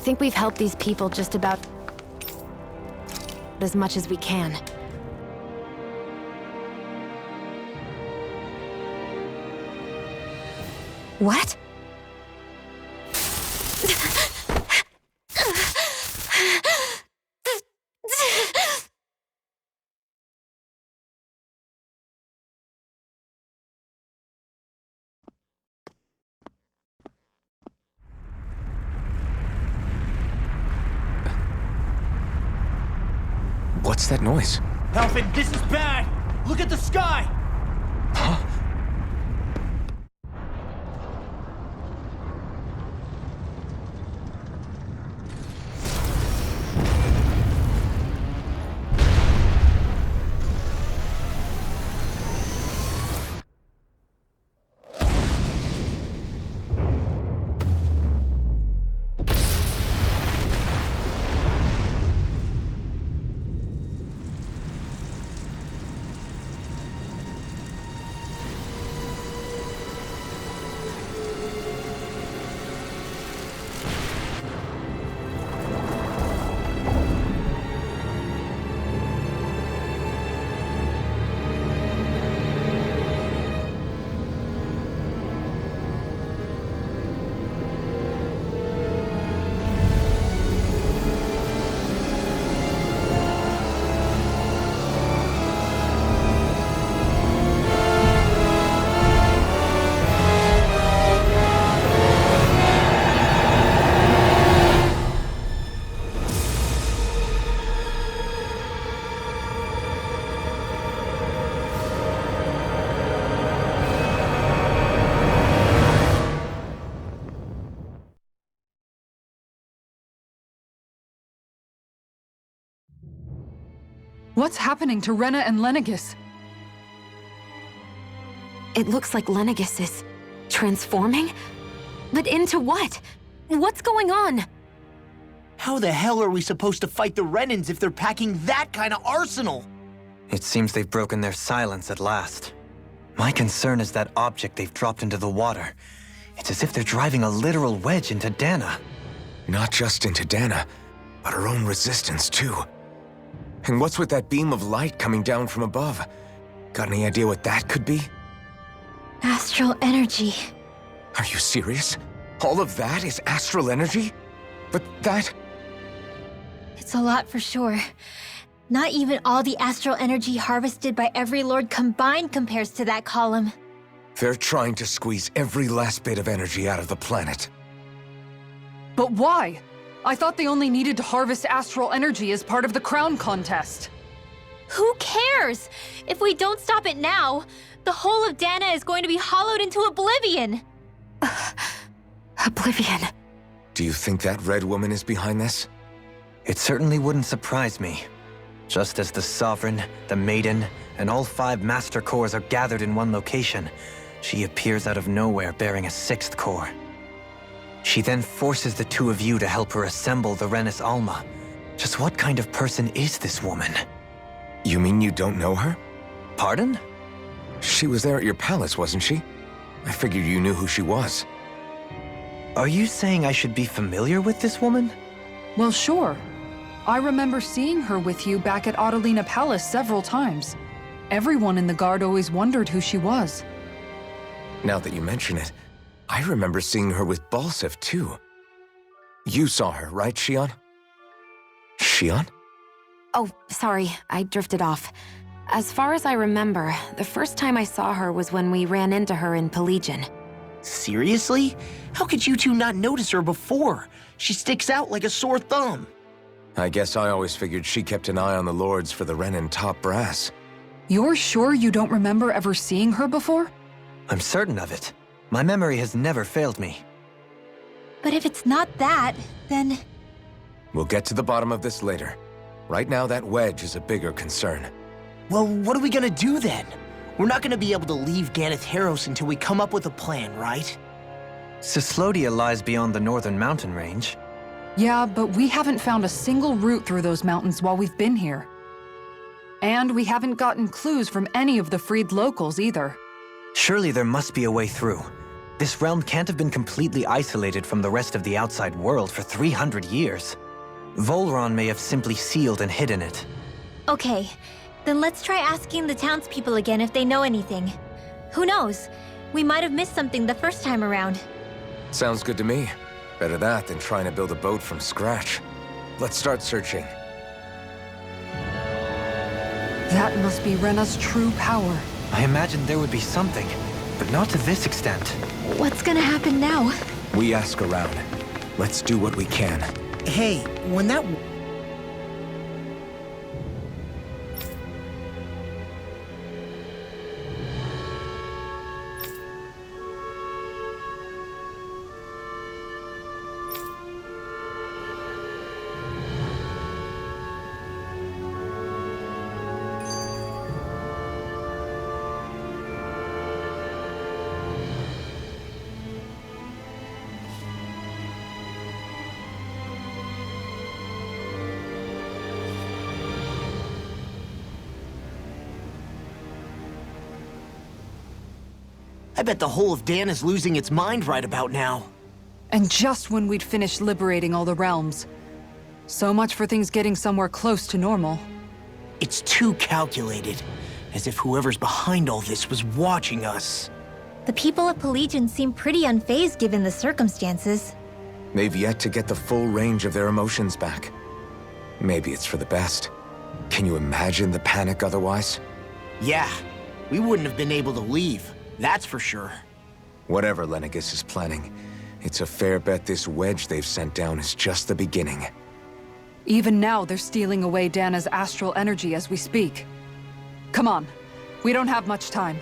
think we've helped these people just about as much as we can. What? What's that noise? Helfin, this is bad! Look at the sky! Huh? What's happening to Rena and Lenegis? It looks like Lenegis is transforming? But into what? What's going on? How the hell are we supposed to fight the Renans if they're packing that kind of arsenal? It seems they've broken their silence at last. My concern is that object they've dropped into the water. It's as if they're driving a literal wedge into Dana. Not just into Dana, but her own resistance too. And what's with that beam of light coming down from above? Got any idea what that could be? Astral energy. Are you serious? All of that is astral energy? But that... It's a lot for sure. Not even all the astral energy harvested by every lord combined compares to that column. They're trying to squeeze every last bit of energy out of the planet. But why? I thought they only needed to harvest astral energy as part of the crown contest. Who cares? If we don't stop it now, the whole of Dana is going to be hollowed into oblivion. Oblivion. Do you think that red woman is behind this? It certainly wouldn't surprise me. Just as the Sovereign, the Maiden, and all 5 Master Cores are gathered in one location, she appears out of nowhere bearing a 6th core. She then forces the 2 of you to help her assemble the Renis Alma. Just what kind of person is this woman? You mean you don't know her? Pardon? She was there at your palace, wasn't she? I figured you knew who she was. Are you saying I should be familiar with this woman? Well, sure. I remember seeing her with you back at Adelina Palace several times. Everyone in the guard always wondered who she was. Now that you mention it, I remember seeing her with Balseph, too. You saw her, right, Xion? Xion? Oh, sorry, I drifted off. As far as I remember, the first time I saw her was when we ran into her in Pelagian. Seriously? How could you two not notice her before? She sticks out like a sore thumb. I guess I always figured she kept an eye on the lords for the Renan top brass. You're sure you don't remember ever seeing her before? I'm certain of it. My memory has never failed me. But if it's not that, then... We'll get to the bottom of this later. Right now, that wedge is a bigger concern. Well, what are we gonna do then? We're not gonna be able to leave Ganath Haros until we come up with a plan, right? Cyslodia lies beyond the northern mountain range. Yeah, but we haven't found a single route through those mountains while we've been here. And we haven't gotten clues from any of the freed locals either. Surely there must be a way through. This realm can't have been completely isolated from the rest of the outside world for 300 years. Volron may have simply sealed and hidden it. Okay, then let's try asking the townspeople again if they know anything. Who knows? We might have missed something the first time around. Sounds good to me. Better that than trying to build a boat from scratch. Let's start searching. That must be Rena's true power. I imagined there would be something, but not to this extent. What's gonna happen now? We ask around. Let's do what we can. Hey, when that... I bet the whole of Dan is losing its mind right about now. And just when we'd finished liberating all the realms. So much for things getting somewhere close to normal. It's too calculated, as if whoever's behind all this was watching us. The people of Pelegion seem pretty unfazed given the circumstances. They've yet to get the full range of their emotions back. Maybe it's for the best. Can you imagine the panic otherwise? Yeah, we wouldn't have been able to leave, that's for sure. Whatever Lenegis is planning, it's a fair bet this wedge they've sent down is just the beginning. Even now, they're stealing away Dana's astral energy as we speak. Come on, we don't have much time.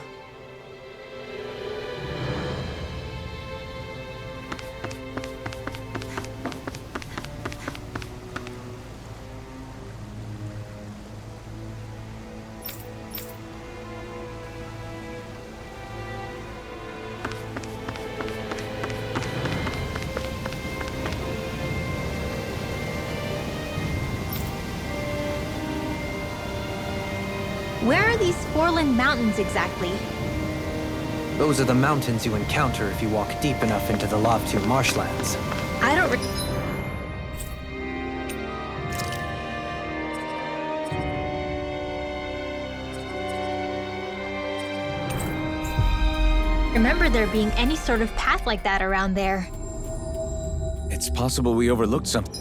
Where are these Forland Mountains exactly? Those are the mountains you encounter if you walk deep enough into the Lavtu marshlands. I don't remember there being any sort of path like that around there. It's possible we overlooked something.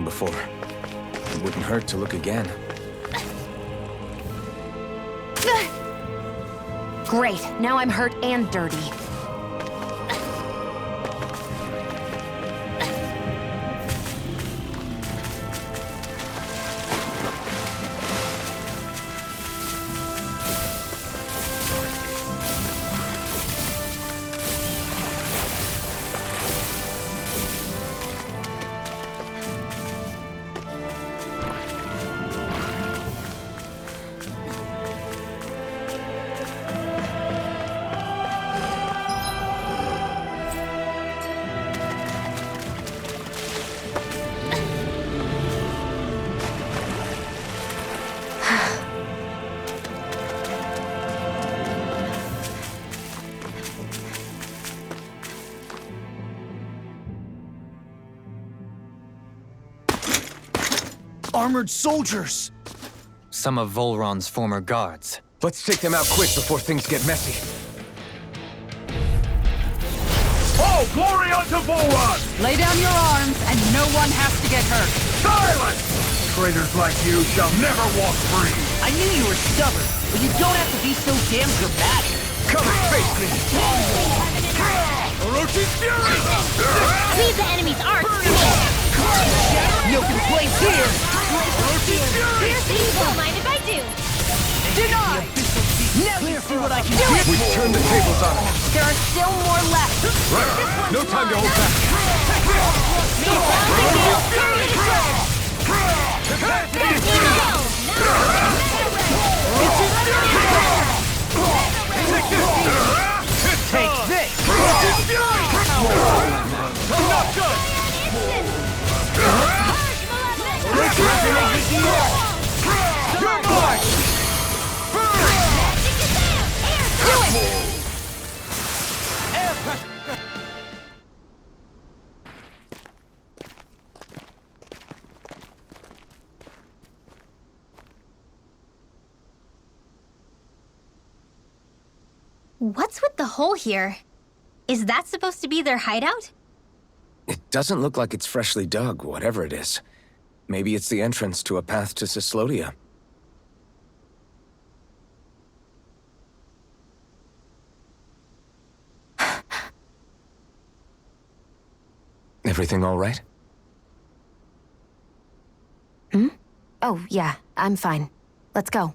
Before. It wouldn't hurt to look again. Great, now I'm hurt and dirty. Armored soldiers! Some of Volron's former guards. Let's take them out quick before things get messy. Oh, glory unto Volron! Lay down your arms, and no one has to get hurt. Silence! Traitors like you shall never walk free! I knew you were stubborn, but you don't have to be so damn dramatic. Come and face me! Orochi's Fury! Leave the enemy's arc! No complaints here! Orochi's Fury! Don't mind if I do! Denied! Now you see what I can do! We've turned the tables on him. There are still more left. Right. No time to hold back. Take this! Orochi's Fury! I'm not done! You're mine! What's with the hole here? Is that supposed to be their hideout? It doesn't look like it's freshly dug, whatever it is. Maybe it's the entrance to a path to Cyslodia. Everything all right? Oh, yeah, I'm fine. Let's go.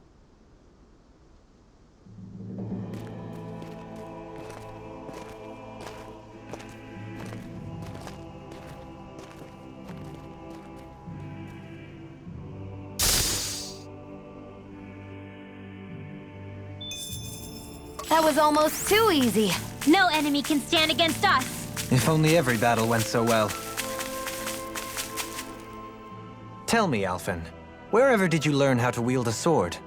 That was almost too easy. No enemy can stand against us! If only every battle went so well. Tell me, Alphen, wherever did you learn how to wield a sword?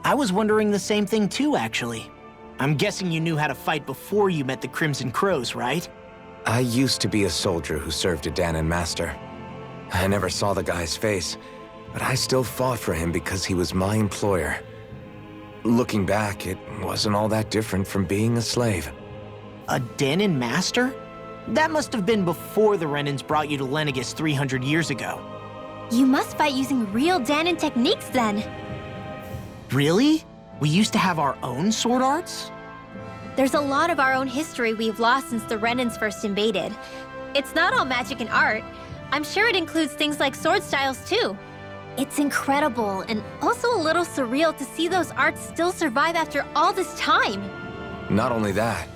I was wondering the same thing too, actually. I'm guessing you knew how to fight before you met the Crimson Crows, right? I used to be a soldier who served a Dahnan master. I never saw the guy's face, but I still fought for him because he was my employer. Looking back, it wasn't all that different from being a slave. A Dahnan master? That must have been before the Renans brought you to Lenegis 300 years ago. You must fight using real Dahnan techniques then. Really? We used to have our own sword arts? There's a lot of our own history we've lost since the Renans first invaded. It's not all magic and art. I'm sure it includes things like sword styles too. It's incredible and also a little surreal to see those arts still survive after all this time. Not only that,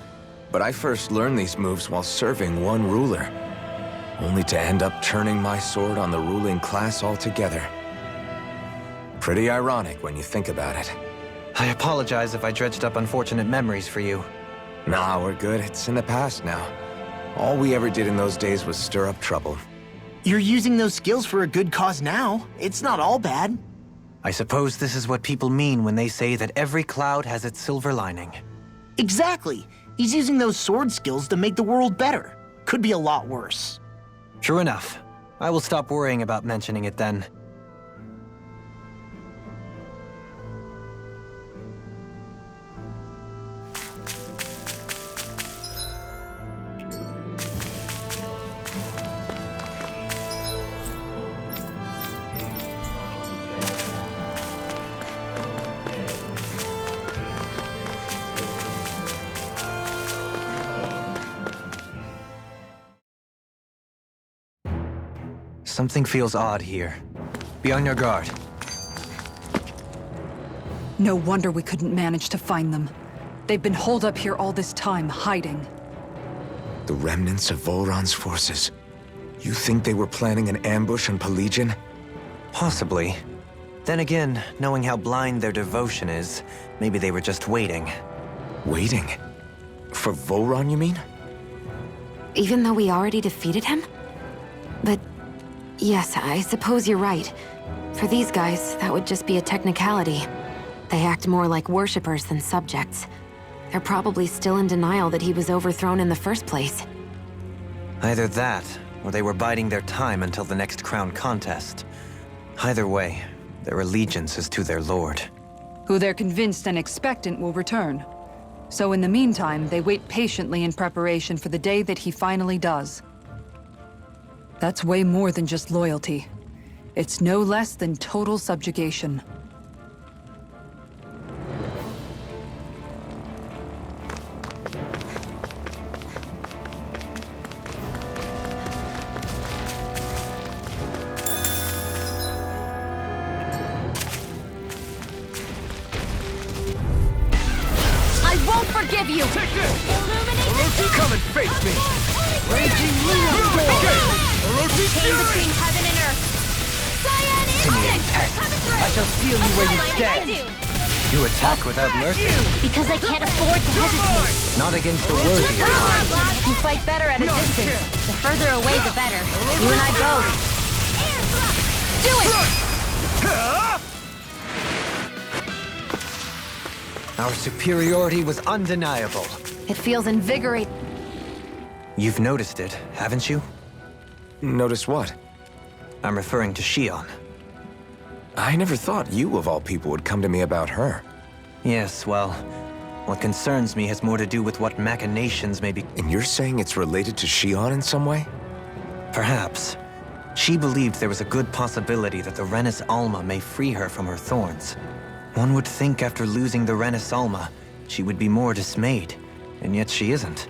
but I first learned these moves while serving one ruler, only to end up turning my sword on the ruling class altogether. Pretty ironic when you think about it. I apologize if I dredged up unfortunate memories for you. Nah, we're good. It's in the past now. All we ever did in those days was stir up trouble. You're using those skills for a good cause now. It's not all bad. I suppose this is what people mean when they say that every cloud has its silver lining. Exactly. He's using those sword skills to make the world better. Could be a lot worse. True enough. I will stop worrying about mentioning it then. Something feels odd here. Be on your guard. No wonder we couldn't manage to find them. They've been holed up here all this time, hiding. The remnants of Volron's forces. You think they were planning an ambush on Pelegion? Possibly. Then again, knowing how blind their devotion is, maybe they were just waiting. Waiting? For Volron, you mean? Even though we already defeated him? But yes, I suppose you're right. For these guys, that would just be a technicality. They act more like worshippers than subjects. They're probably still in denial that he was overthrown in the first place. Either that, or they were biding their time until the next crown contest. Either way, their allegiance is to their lord. Who they're convinced and expectant will return. So in the meantime, they wait patiently in preparation for the day that he finally does. That's way more than just loyalty. It's no less than total subjugation. you! Take this! Illuminate the Orochi, dark! come and face me! Raging Luna Storm! Okay! Orochi Chain Fury! between heaven and earth. Cyan instinct! Coming through! I shall feel you where you Mind if I stand. do? You attack without mercy? Because I can't afford to hesitate. Not against the worthy. You fight better at a distance. The further away, the better. You and I both. Do it! Our superiority was undeniable. It feels invigorating. You've noticed it, haven't you? Notice what? I'm referring to Shion. I never thought you, of all people, would come to me about her. Yes, well, what concerns me has more to do with what machinations may be... And you're saying it's related to Shion in some way? Perhaps. She believed there was a good possibility that the Renis Alma may free her from her thorns. One would think after losing the Renis Alma, she would be more dismayed, and yet she isn't.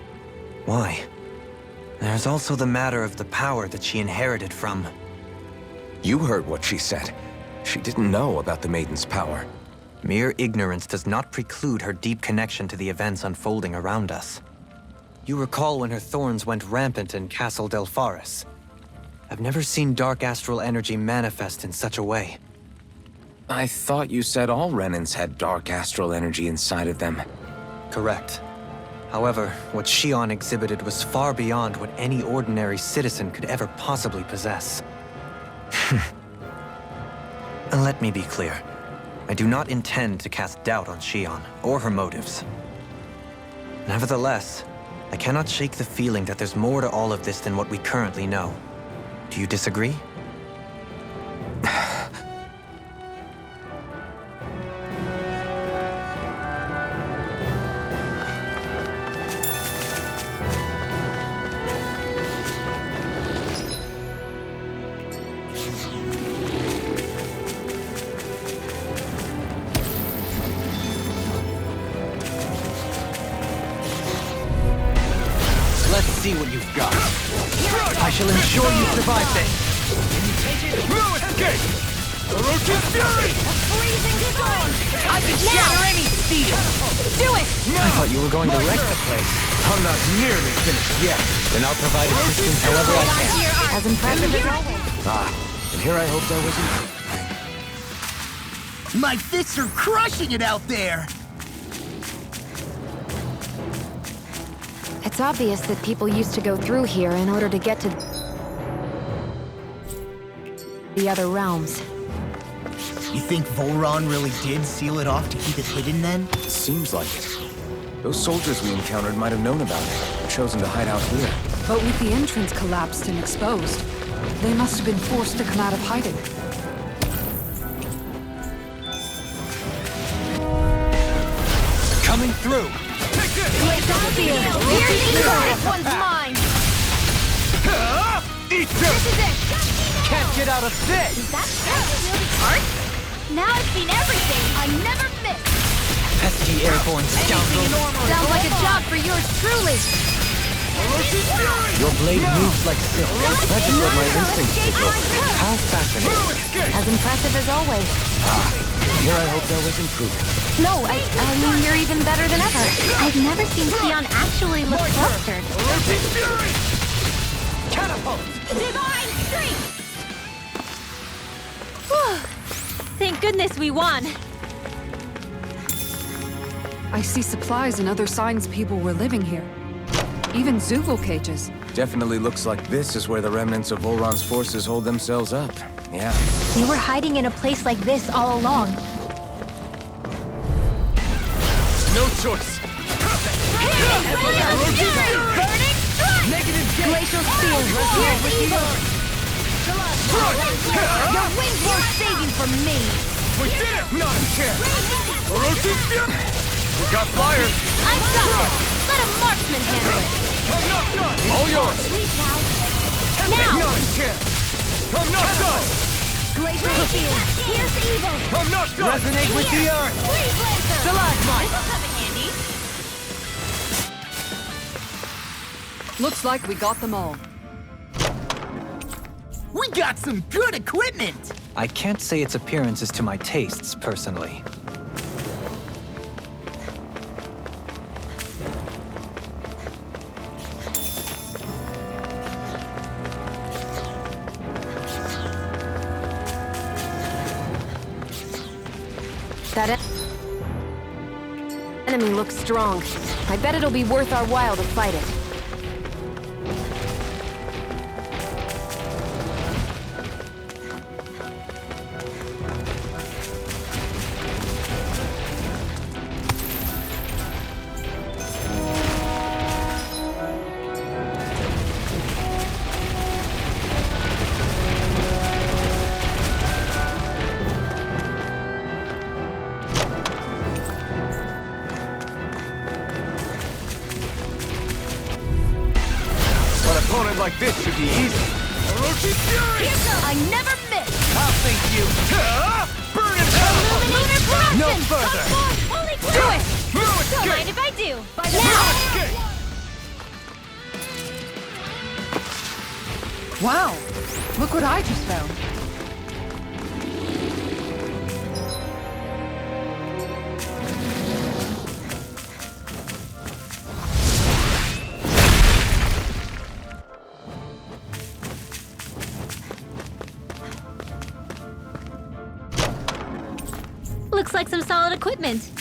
Why? There's also the matter of the power that she inherited from... You heard what she said. She didn't know about the Maiden's power. Mere ignorance does not preclude her deep connection to the events unfolding around us. You recall when her thorns went rampant in Castle Delpharis. I've never seen dark astral energy manifest in such a way. I thought you said all Renans had dark astral energy inside of them. Correct. However, what Shion exhibited was far beyond what any ordinary citizen could ever possibly possess. And let me be clear. I do not intend to cast doubt on Shion or her motives. Nevertheless, I cannot shake the feeling that there's more to all of this than what we currently know. Do you disagree? Let's see what you've got. I shall ensure you survive this. No escape! Orochi Fury! Freezing storm! I can shatter any steel. Do it! I thought you were going to wreck the place. I'm not nearly finished yet. Then I'll provide assistance however I can. As impressive as always. And here I hoped I wasn't. My fists are crushing it out there. It's obvious that people used to go through here in order to get to the other realms. You think Volron really did seal it off to keep it hidden then? Seems like it. Those soldiers we encountered might have known about it, and chosen to hide out here. But with the entrance collapsed and exposed, they must have been forced to come out of hiding. Coming through! This one's mine! Eat This this! is it! Can't get out of this! Is that wielding art? Now I've seen everything! I never miss! Pesky airborne scoundrel! Sounds like a job for yours truly. Orochi Fury! Your blade moves like silk. That is what my instincts suggest. How No fascinating. escape! As impressive as always. Here I hoped I was improving. No, I mean you're even better than ever. I've never seen Sion actually look flustered. Orochi Fury! Catapult! Divine Streak! Whew. Thank goodness we won. I see supplies and other signs people were living here. Even Zeuvel cages. Definitely looks like this is where the remnants of Volron's forces hold themselves up. Yeah. They were hiding in a place like this all along. No choice! Negative gate! Glacial Spear. Here's evil! Your wings won't save you from me. We did it! Not a chance! Orochi Fury! We got flyers! I'm stuck! Let a marksman handle it! I'm not done! All yours! Now! Not a chance! I'm not done! Glacial Spear. Here's evil! I'm not done! Resonate with the earth! Freeze Lancer! Stalagmite! This'll come in handy! Looks like we got them all. We got some good equipment! I can't say its appearance is to my tastes, personally. That enemy looks strong. I bet it'll be worth our while to fight it. An opponent like this should be easy. Orochi Fury! I never miss! I'll think you. Burn it hell! Illuminator Corruption! No further! Come on, Holy Do Cloud! it! Ruin Don't Gate! mind if I do! Ruin Gate! Wow! Look what I just found. Looks like some solid equipment.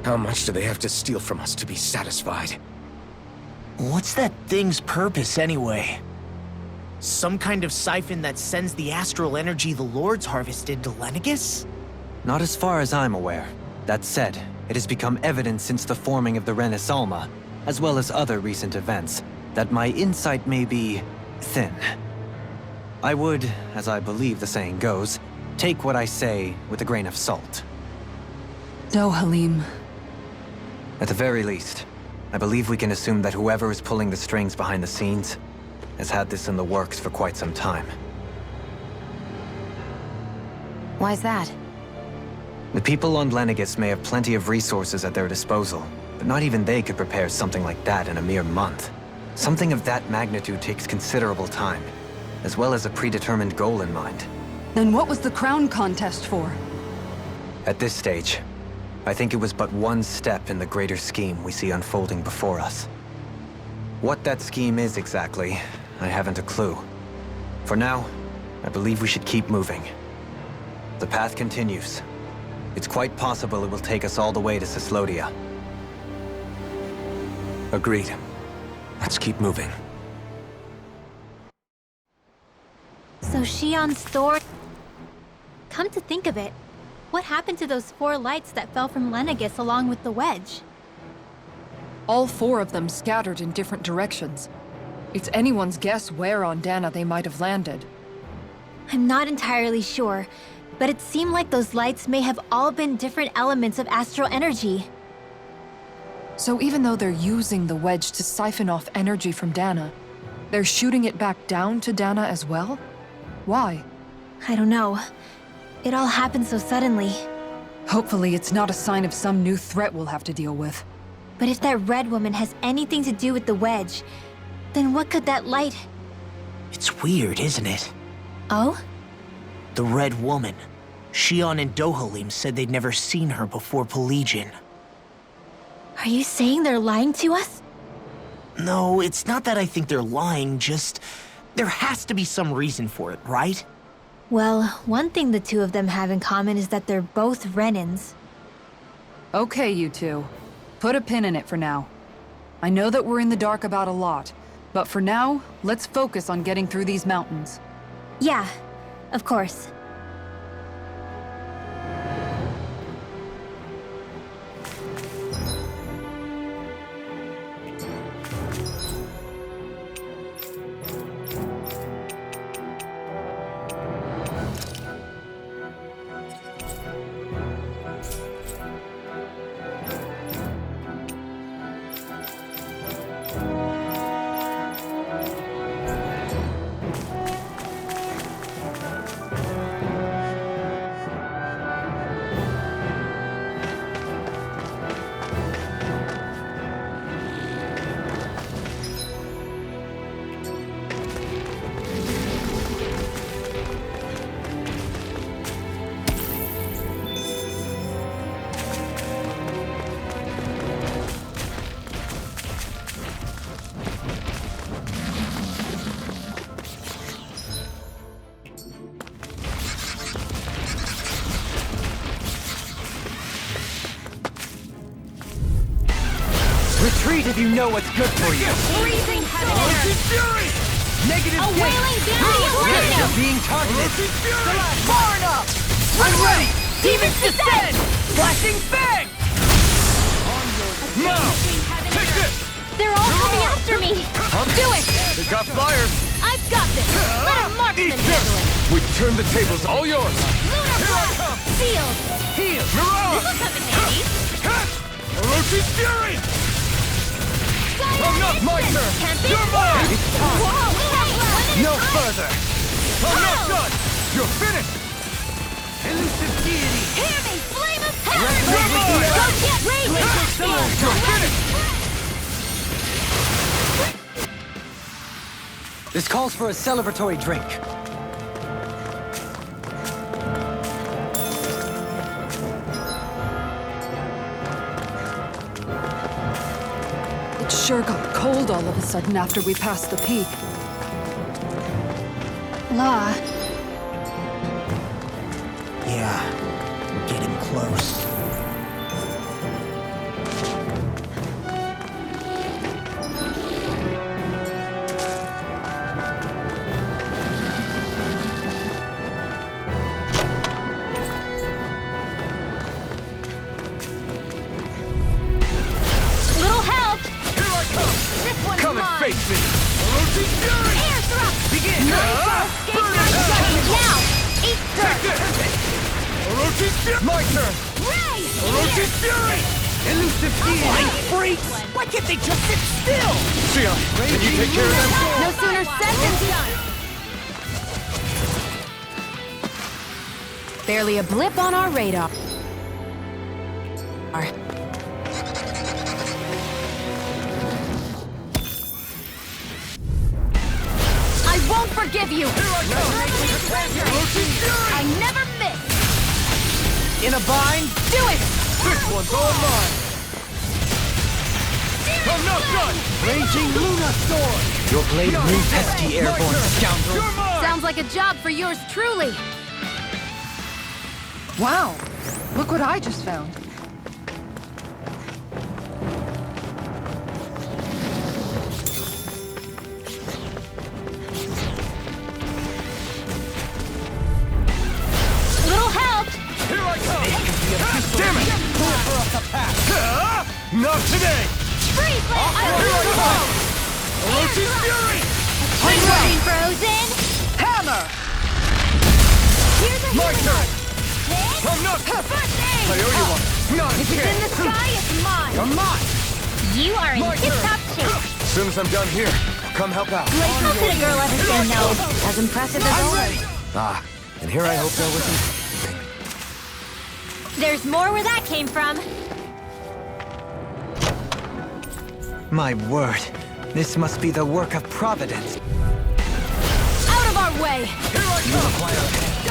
How much do they have to steal from us to be satisfied? What's that thing's purpose, anyway? Some kind of siphon that sends the astral energy the Lords harvested to Lenegis? Not as far as I'm aware. That said, it has become evident since the forming of the Renis Alma, as well as other recent events, that my insight may be thin. I would, as I believe the saying goes, take what I say with a grain of salt. Dohalim. At the very least, I believe we can assume that whoever is pulling the strings behind the scenes has had this in the works for quite some time. Why's that? The people on Lenegis may have plenty of resources at their disposal, but not even they could prepare something like that in a mere month. Something of that magnitude takes considerable time, as well as a predetermined goal in mind. Then what was the crown contest for? At this stage, I think it was but one step in the greater scheme we see unfolding before us. What that scheme is exactly, I haven't a clue. For now, I believe we should keep moving. The path continues. It's quite possible it will take us all the way to Cyslodia. Agreed. Let's keep moving. So Shion's Thor... Come to think of it, what happened to those 4 lights that fell from Lenegis along with the wedge? All 4 of them scattered in different directions. It's anyone's guess where on Dana they might have landed. I'm not entirely sure, but it seemed like those lights may have all been different elements of astral energy. So even though they're using the wedge to siphon off energy from Dana, they're shooting it back down to Dana as well? Why? I don't know. It all happened so suddenly. Hopefully it's not a sign of some new threat we'll have to deal with. But if that red woman has anything to do with the wedge, then what could that light... It's weird, isn't it? Oh? The Red Woman. Shion and Dohalim said they'd never seen her before Pelegion. Are you saying they're lying to us? No, it's not that I think they're lying, just... There has to be some reason for it, right? Well, one thing the 2 of them have in common is that they're both Renins. Okay, you 2. Put a pin in it for now. I know that we're in the dark about a lot, but for now, let's focus on getting through these mountains. Yeah, of course. Retreat if you know what's good for you. Freezing heaven and earth. Fury! Negative A gate. wailing down the tornado. You're being targeted. Fury! Far enough. I'm ready. Demons descend. Flashing fang. Now! Take this! They're all coming after me. Do it. They got fire! I've got this. Let a marksman handle it. We turn the tables, all yours! Lunar Here I blast. come! Sealed. Heal. Mirage! This'll come in handy. Orochi's Fury! I'm not my turn! Can't be. You're mine! Whoa. Hey, No further. I'm not done! You're finished! Elusive deity. Hear me. Flame of hell. Resonate with the Go earth. get Raging. You're finished! This calls for a celebratory drink. It sure got cold all of a sudden after we passed the peak. La, Yeah, we're getting close. Little help. Here I come! This one's Come and mine. face me! Orochi's Fury! Air thrust. Begin! Burn it now. Eat dirt. Orochi's Fury! My turn! Ray. Orochi's Fury! Elusive deity. Freaks! Why can't they just sit still? Sia, can you take care of them? No sooner said than done. Barely a blip on our radar. I won't forgive you. Orochi's Fury! I never miss. In a bind. Do it. This one's all mine! I'm not done! Raging Luna Sword. Your blade moves pesky airborne scoundrel. You're mine! Sounds like a job for yours truly. wow. Look what I just found. Little help. Here I come! Damn it! Not today! Freeze. Here I come! Orochi's Fury! Frozen. Hammer! Here's a My human turn! This. I'm not... First aid. I owe you one! Not If it's in the again! sky, it's mine. You're mine! You are in My tip-top shape. As soon as I'm done here, come help out. Like, how could a girl ever say no? As impressive as always. Ah, and here I hope there wasn't... There's more where that came from. My word. This must be the work of Providence. Out of our way. Here I come!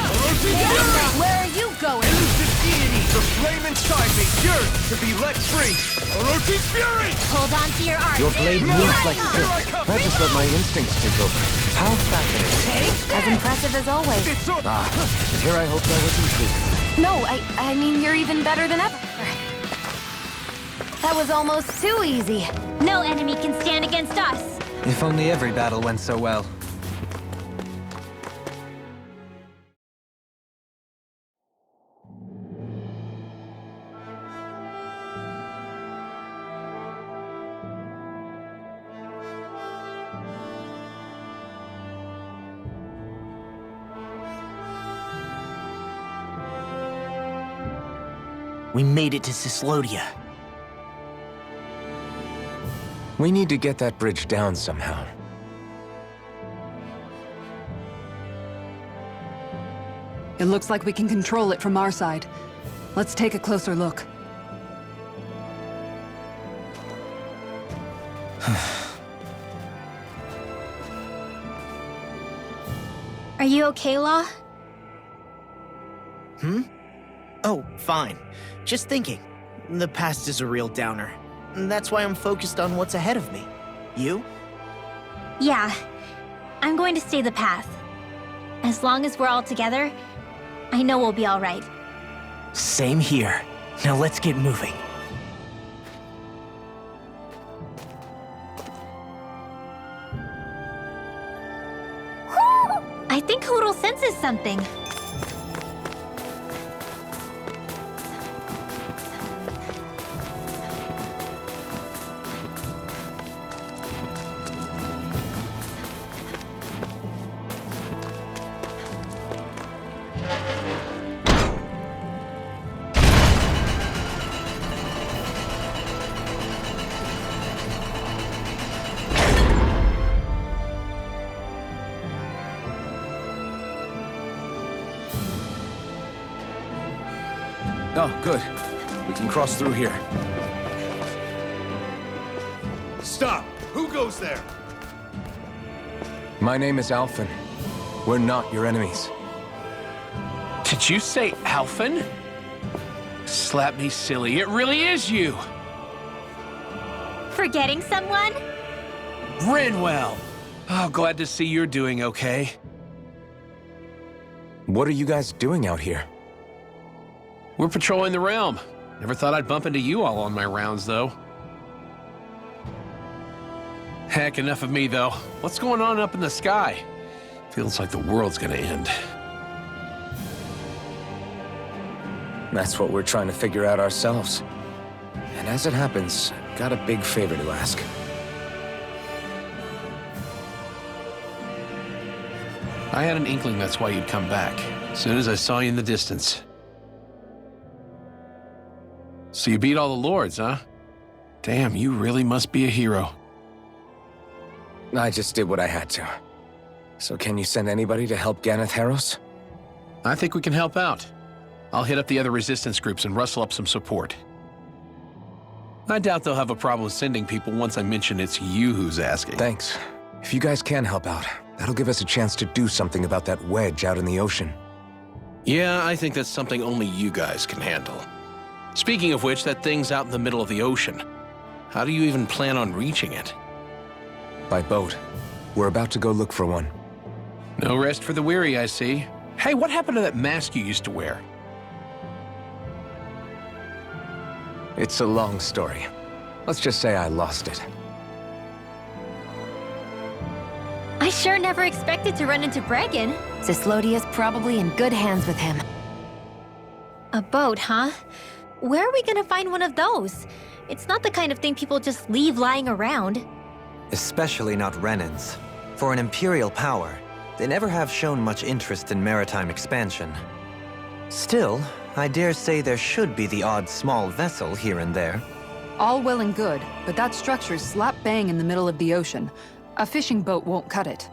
Orochi's Fury! Where are you going? Elusive deity! The flame inside me yearns to be let free! Orochi's Fury! Hold on to your art. Your blade moves like Here I silk. come! I just let my instincts take over. How fascinating. As impressive as always. It's so... Ah, and here I hope that wasn't true. No, I mean, you're even better than ever. That was almost too easy. No enemy can stand against us. If only every battle went so well. We made it to Cyslodia. We need to get that bridge down somehow. It looks like we can control it from our side. Let's take a closer look. Are you okay, Law? Oh, fine. Just thinking. The past is a real downer. That's why I'm focused on what's ahead of me. You? Yeah. I'm going to stay the path. As long as we're all together, I know we'll be all right. Same here. Now let's get moving. senses something. Oh, good. We can cross through here. Stop! Who goes there? My name is Alphen. We're not your enemies. Did you say Alphen? Slap me silly, it really is you! Forgetting someone? Rinwell! Oh, glad to see you're doing okay. What are you guys doing out here? We're patrolling the realm. Never thought I'd bump into you all on my rounds, though. Heck, enough of me, though. What's going on up in the sky? Feels like the world's gonna end. That's what we're trying to figure out ourselves. And as it happens, got a big favor to ask. I had an inkling that's why you'd come back, as soon as I saw you in the distance. So you beat all the lords, huh? Damn, you really must be a hero. I just did what I had to. So can you send anybody to help Ganeth Harros? I think we can help out. I'll hit up the other resistance groups and rustle up some support. I doubt they'll have a problem with sending people once I mention it's you who's asking. Thanks. If you guys can help out, that'll give us a chance to do something about that wedge out in the ocean. Yeah, I think that's something only you guys can handle. Speaking of which, that thing's out in the middle of the ocean. How do you even plan on reaching it? By boat. We're about to go look for one. No rest for the weary, I see. Hey, what happened to that mask you used to wear? It's a long story. Let's just say I lost it. I sure never expected to run into Bregan. Cyslodia's probably in good hands with him. A boat, huh? Where are we gonna find one of those? It's not the kind of thing people just leave lying around. Especially not Renans. For an Imperial power, they never have shown much interest in maritime expansion. Still, I dare say there should be the odd small vessel here and there. All well and good, but that structure's slap bang in the middle of the ocean. A fishing boat won't cut it.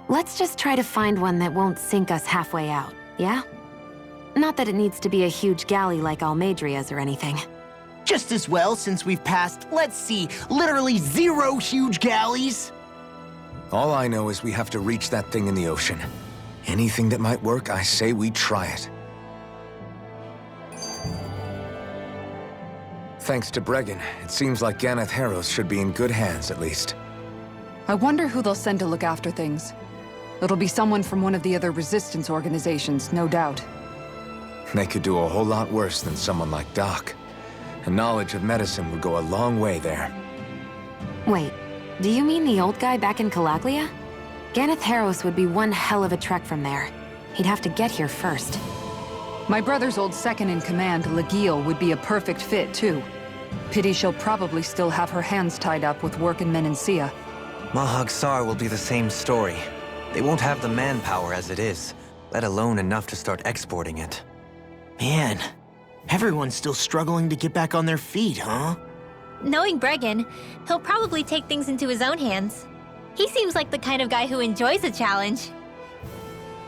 Let's just try to find one that won't sink us halfway out, yeah? Not that it needs to be a huge galley like Almeidria's or anything. Just as well, since we've passed, let's see, literally 0 huge galleys. All I know is we have to reach that thing in the ocean. Anything that might work, I say we try it. Thanks to Bregan, it seems like Ganeth Harros should be in good hands, at least. I wonder who they'll send to look after things. It'll be someone from one of the other resistance organizations, no doubt. They could do a whole lot worse than someone like Doc. A knowledge of medicine would go a long way there. Wait, do you mean the old guy back in Calaglia? Ganeth Harros would be one hell of a trek from there. He'd have to get here first. My brother's old second-in-command, Lagiel, would be a perfect fit, too. Pity she'll probably still have her hands tied up with work in Menancia. Mahag Saar will be the same story. They won't have the manpower as it is, let alone enough to start exporting it. Man, everyone's still struggling to get back on their feet, huh? Knowing Bregan, he'll probably take things into his own hands. He seems like the kind of guy who enjoys a challenge.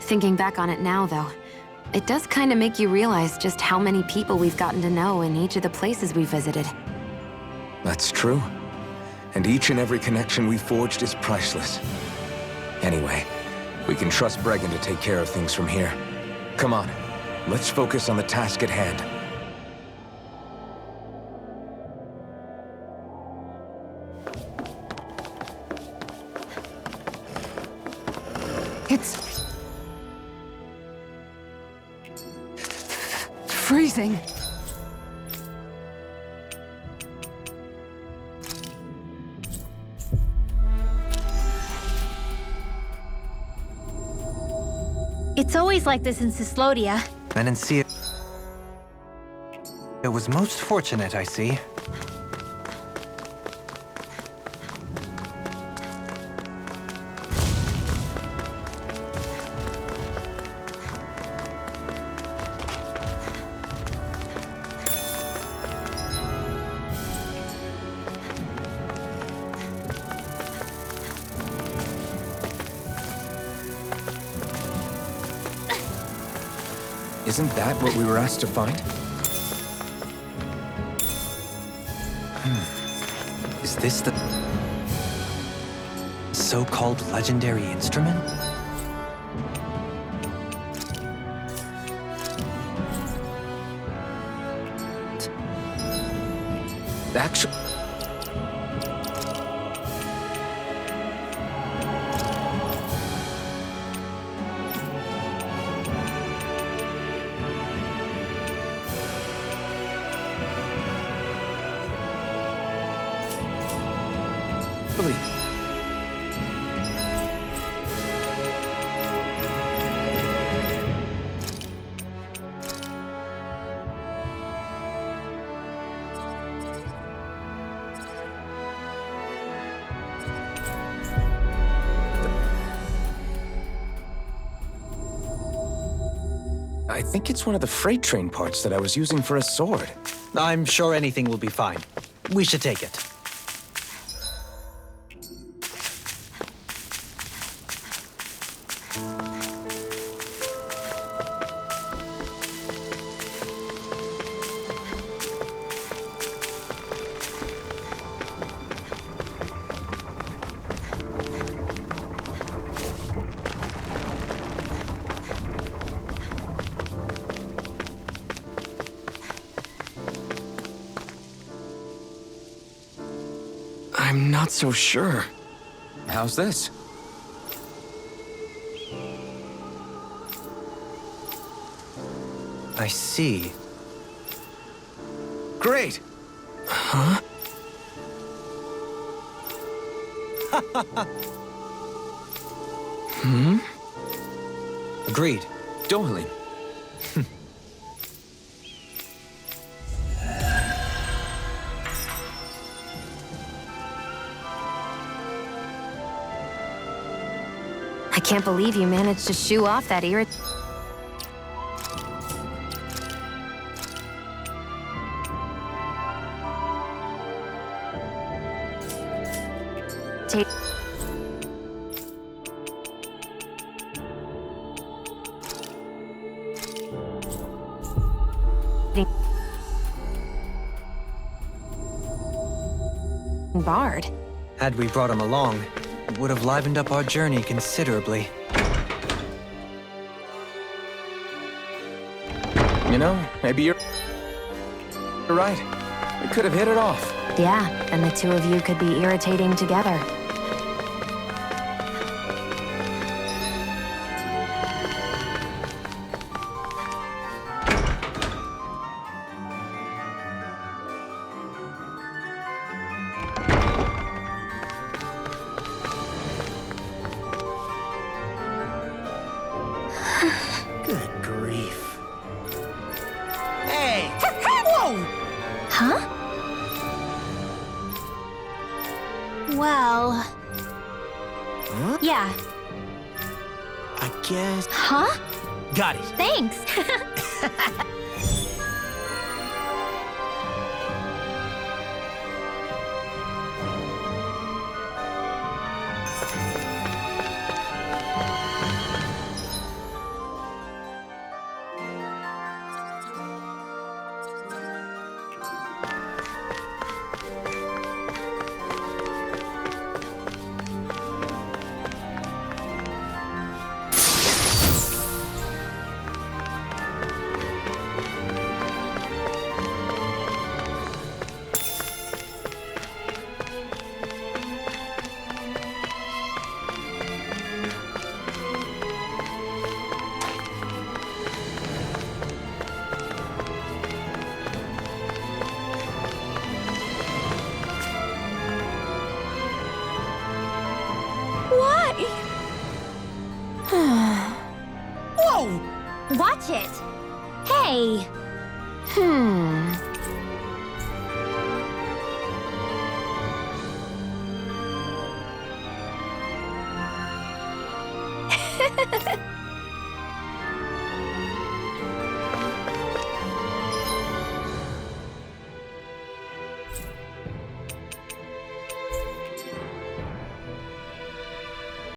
Thinking back on it now, though, it does kind of make you realize just how many people we've gotten to know in each of the places we visited. That's true. And each and every connection we forged is priceless. Anyway, we can trust Bregan to take care of things from here. Come on, let's focus on the task at hand. It's... freezing. It's always like this in Cyslodia. And in Sea... It was most fortunate, I see. Isn't that what we were asked to find? Is this the so-called legendary instrument? Actually... I think it's one of the freight train parts that I was using for a sword. I'm sure anything will be fine. We should take it. I'm not so sure. How's this? I see. Great! Huh? Agreed. Doiling. I can't believe you managed to shoo off that bard. Had we brought him along, it would have livened up our journey considerably. You know, maybe you're right. We could have hit it off. Yeah, and the two of you could be irritating together. Good grief. Hey! Whoa! Huh? Well... Huh? Yeah. I guess... Huh? Got it. Thanks. watch it. Hey!